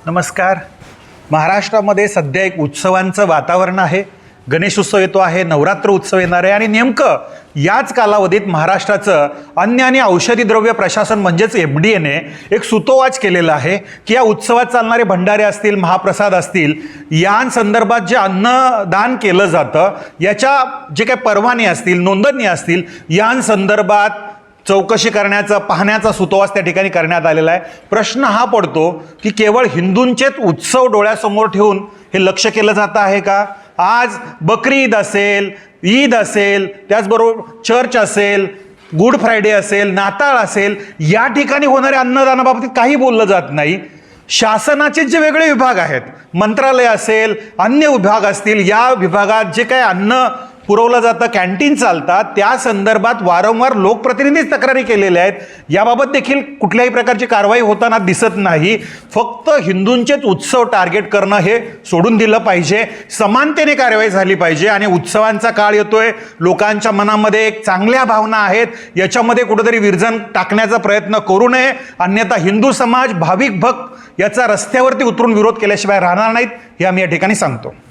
नमस्कार. महाराष्ट्रामध्ये सध्या एक उत्सवांचं वातावरण आहे. गणेशोत्सव येतो आहे, नवरात्र उत्सव येणार आहे आणि नेमकं याच कालावधीत महाराष्ट्राचं अन्न आणि औषधी द्रव्य प्रशासन म्हणजेच FDAने एक सुतोवाच केलेला आहे की या उत्सवात चालणारे भंडारे असतील, महाप्रसाद असतील, यांसंदर्भात जे अन्नदान केलं जातं याच्या जे काही परवाने असतील, नोंदणी असतील, यांसंदर्भात चौकशी करण्याचा, पाहण्याचा सुतोवाच त्या ठिकाणी करण्यात आलेला आहे. प्रश्न हा पडतो की केवळ हिंदूंचेच उत्सव डोळ्यासमोर ठेवून हे लक्ष केलं जातं आहे का? आज बकरी ईद असेल, ईद असेल, त्याचबरोबर चर्च असेल, गुड फ्रायडे असेल, नाताळ असेल, या ठिकाणी होणाऱ्या अन्नदानाबाबतीत काही बोललं जात नाही. शासनाचे जे वेगळे विभाग आहेत, मंत्रालय असेल, अन्य विभाग असतील, या विभागात जे काही अन्न पुरवलं जातं, कॅन्टीन चालतात, त्या संदर्भात वारंवार लोकप्रतिनिधीच तक्रारी केलेल्या आहेत. याबाबत देखील कुठल्याही प्रकारची कारवाई होताना दिसत नाही. फक्त हिंदूंचेच उत्सव टार्गेट करणं हे सोडून दिलं पाहिजे. समानतेने कारवाई झाली पाहिजे. आणि उत्सवांचा काळ येतोय, लोकांच्या मनामध्ये एक चांगल्या भावना आहेत, याच्यामध्ये कुठेतरी विरजन टाकण्याचा प्रयत्न करू नये. अन्यथा हिंदू समाज, भाविक भक्त याचा रस्त्यावरती उतरून विरोध केल्याशिवाय राहणार नाहीत, हे आम्ही या ठिकाणी सांगतो.